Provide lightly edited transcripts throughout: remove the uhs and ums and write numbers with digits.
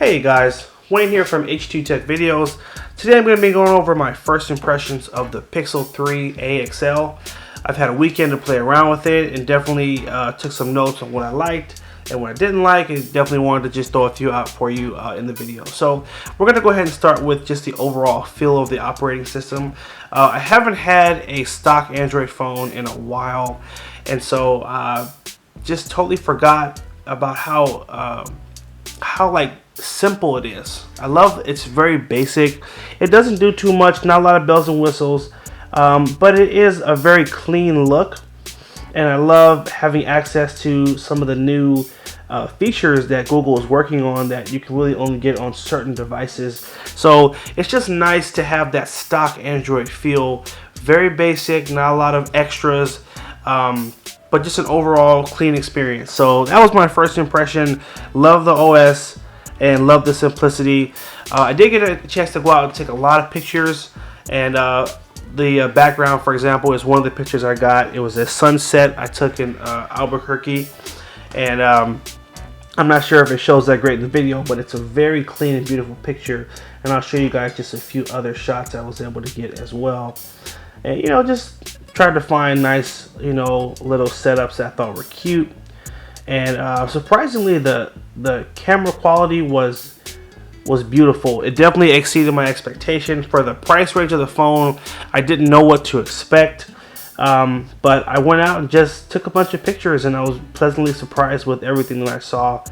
Hey guys, Wayne here from H2 Tech Videos. Today I'm going to be going over my first impressions of the Pixel 3 AXL. I've had a weekend to play around with it and definitely took some notes on what I liked and what I didn't like, and definitely wanted to just throw a few out for you in the video. So we're going to go ahead and start with just the overall feel of the operating system. I haven't had a stock Android phone in a while, and so just totally forgot about how like simple it is. I love it's very basic. It doesn't do too much, not a lot of bells and whistles, but it is a very clean look, and I love having access to some of the new features that Google is working on that you can really only get on certain devices. So it's just nice to have that stock Android feel. Very basic, not a lot of extras, but just an overall clean experience. So that was my first impression. Love the OS and love the simplicity. I did get a chance to go out and take a lot of pictures, and the background, for example, is one of the pictures I got. It was a sunset I took in Albuquerque, and I'm not sure if it shows that great in the video, but it's a very clean and beautiful picture, and I'll show you guys just a few other shots I was able to get as well. And just tried to find nice, little setups that I thought were cute. And surprisingly, the camera quality was beautiful. It definitely exceeded my expectations. For the price range of the phone, I didn't know what to expect, but I went out and just took a bunch of pictures, and I was pleasantly surprised with everything that I saw.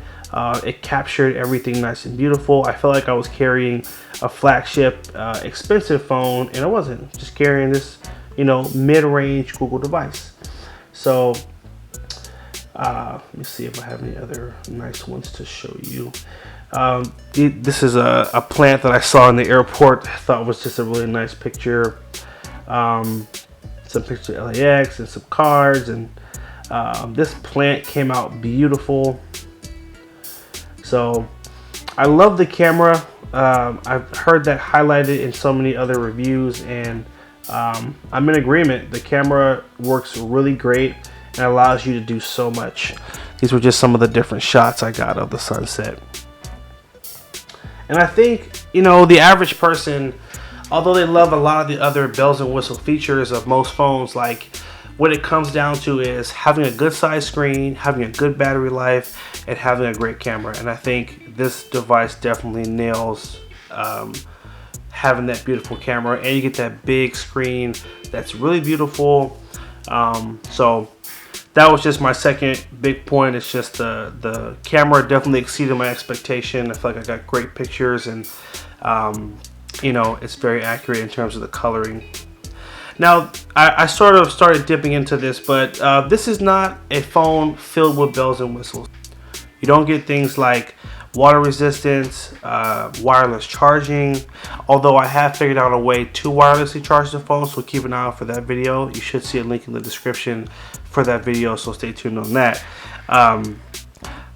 It captured everything nice and beautiful. I felt like I was carrying a flagship expensive phone, and I wasn't. Just carrying this mid-range Google device. So let me see if I have any other nice ones to show you. This is a plant that I saw in the airport. I thought was just a really nice picture. Some pictures of LAX and some cards, and this plant came out beautiful. So I love the camera. I've heard that highlighted in so many other reviews, and I'm in agreement. The camera works really great and allows you to do so much. These were just some of the different shots I got of the sunset. And I think, the average person, although they love a lot of the other bells and whistle features of most phones, like what it comes down to is having a good size screen, having a good battery life, and having a great camera. And I think this device definitely nails having that beautiful camera, and you get that big screen that's really beautiful. So that was just my second big point. It's just the camera definitely exceeded my expectation. I feel like I got great pictures, and it's very accurate in terms of the coloring. Now, I sort of started dipping into this, but this is not a phone filled with bells and whistles. You don't get things like water resistance, wireless charging, although I have figured out a way to wirelessly charge the phone, so keep an eye out for that video. You should see a link in the description for that video, so stay tuned on that.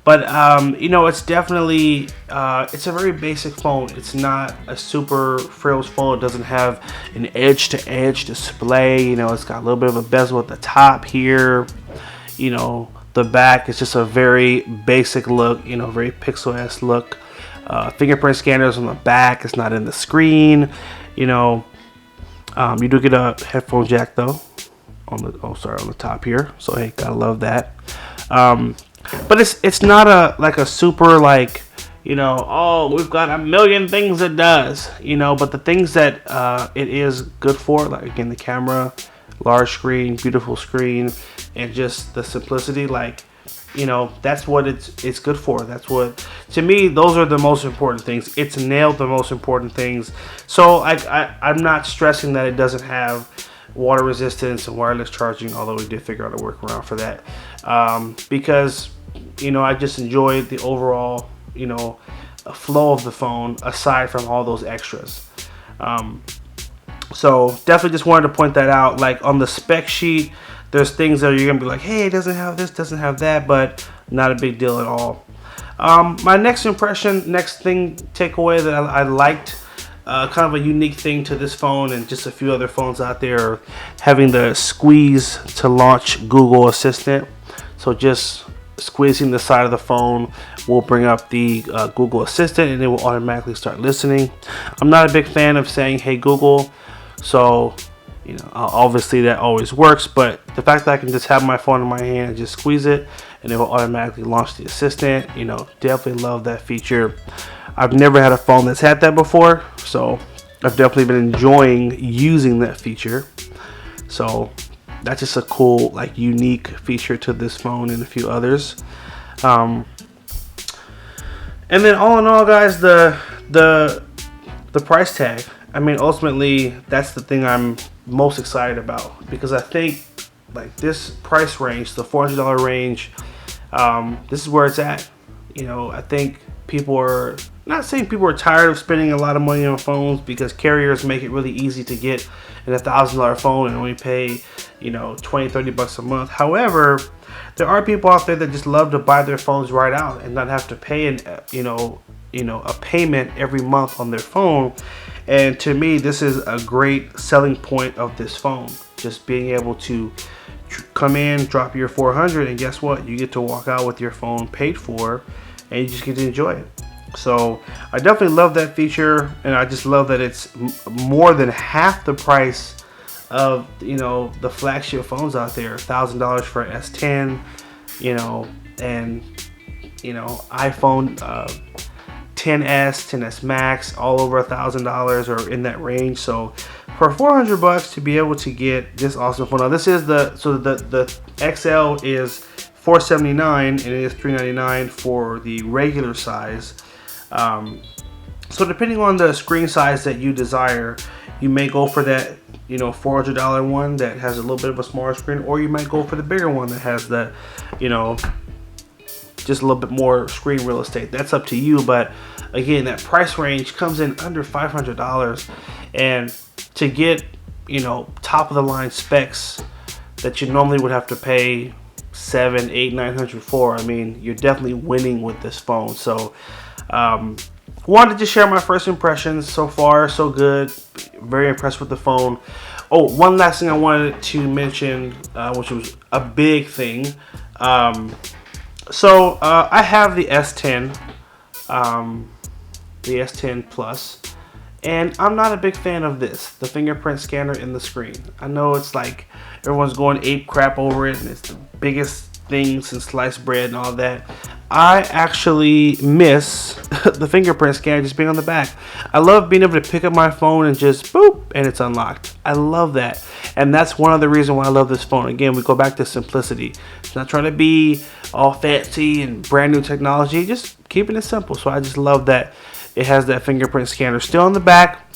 It's definitely, it's a very basic phone. It's not a super frills phone. It doesn't have an edge-to-edge display. It's got a little bit of a bezel at the top here. The back is just a very basic look, very Pixel-esque look. Fingerprint scanners on the back. It's not in the screen. You do get a headphone jack though on the top here. So hey, gotta love that. But it's not a super oh, we've got a million things it does, but the things that it is good for, like again the camera, large screen, beautiful screen, and just the simplicity, that's what it's good for. That's what, to me, those are the most important things. It's nailed the most important things. So I'm not stressing that it doesn't have water resistance and wireless charging, although we did figure out a workaround for that, because I just enjoyed the overall flow of the phone aside from all those extras. So definitely just wanted to point that out. Like on the spec sheet, there's things that you're gonna be like, hey, it doesn't have this, doesn't have that, but not a big deal at all. My next takeaway that I liked, kind of a unique thing to this phone and just a few other phones out there, having the squeeze to launch Google Assistant. So just squeezing the side of the phone will bring up the Google Assistant, and it will automatically start listening. I'm not a big fan of saying "Hey Google," so you know, obviously that always works, but the fact that I can just have my phone in my hand and just squeeze it and it will automatically launch the assistant, you know, definitely love that feature. I've never had a phone that's had that before, so I've definitely been enjoying using that feature. So that's just a cool, like, unique feature to this phone and a few others. And then all in all, guys, the price tag. I mean, ultimately, that's the thing I'm most excited about, because I think like this price range, the $400 range, this is where it's at. You know, I think people are, not saying people are tired of spending a lot of money on phones, because carriers make it really easy to get an $1,000 phone and only pay, you know, 20-30 bucks a month. However, there are people out there that just love to buy their phones right out and not have to pay a payment every month on their phone. And to me, this is a great selling point of this phone. Just being able to come in, drop your $400, and guess what? You get to walk out with your phone paid for, and you just get to enjoy it. So I definitely love that feature, and I just love that it's more than half the price of, you know, the flagship phones out there. $1,000 for S10, you know, and you know, iPhone 10s, 10s Max, all over $1,000 or in that range. So for $400 to be able to get this awesome phone. Now this is the XL is $479 and it is $399 for the regular size. So depending on the screen size that you desire, you may go for that, you know, $400 one that has a little bit of a smaller screen, or you might go for the bigger one that has the, you know, just a little bit more screen real estate. That's up to you, but again, that price range comes in under $500, and to get, you know, top of the line specs that you normally would have to pay $700, $800, $900 for, I mean, you're definitely winning with this phone. So wanted to share my first impressions. So far so good, very impressed with the phone. Oh, one last thing I wanted to mention, which was a big thing. So I have the S10, the S10 Plus, and I'm not a big fan of this, the fingerprint scanner in the screen. I know it's like everyone's going ape crap over it, and it's the biggest thing since sliced bread and all that. I actually miss the fingerprint scanner just being on the back. I love being able to pick up my phone and just boop, and it's unlocked. I love that, and that's one of the reasons why I love this phone. Again, we go back to simplicity. It's not trying to be all fancy and brand new technology, just keeping it simple. So I just love that it has that fingerprint scanner still on the back.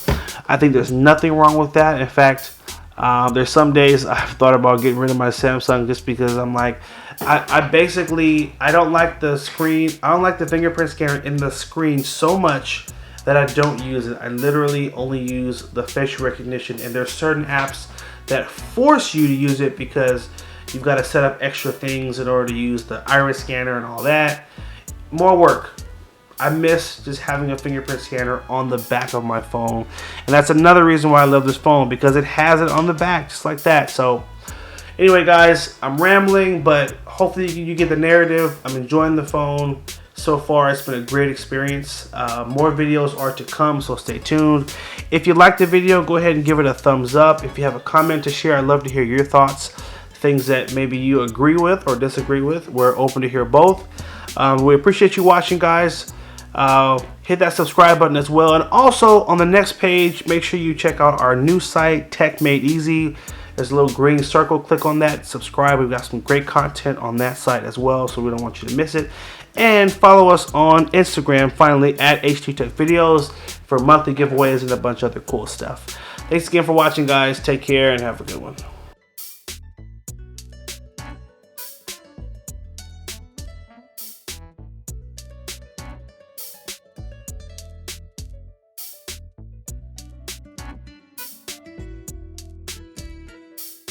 I think there's nothing wrong with that. In fact, there's some days I've thought about getting rid of my Samsung just because I'm like, I don't like the screen. I don't like the fingerprint scanner in the screen so much that I don't use it. I literally only use the facial recognition, and there's certain apps that force you to use it because you've got to set up extra things in order to use the iris scanner and all that. More work. I miss just having a fingerprint scanner on the back of my phone, and that's another reason why I love this phone, because it has it on the back just like that. So anyway, guys, I'm rambling, but hopefully you get the narrative. I'm enjoying the phone so far. It's been a great experience. More videos are to come, so stay tuned. If you liked the video, go ahead and give it a thumbs up. If you have a comment to share, I'd love to hear your thoughts, things that maybe you agree with or disagree with. We're open to hear both. We appreciate you watching, guys. Hit that subscribe button as well, and also on the next page, make sure you check out our new site, Tech Made Easy. There's a little green circle, click on that, subscribe. We've got some great content on that site as well, so we don't want you to miss it. And follow us on Instagram, finally, at H2 Tech Videos, for monthly giveaways and a bunch of other cool stuff. Thanks again for watching, guys. Take care and have a good one.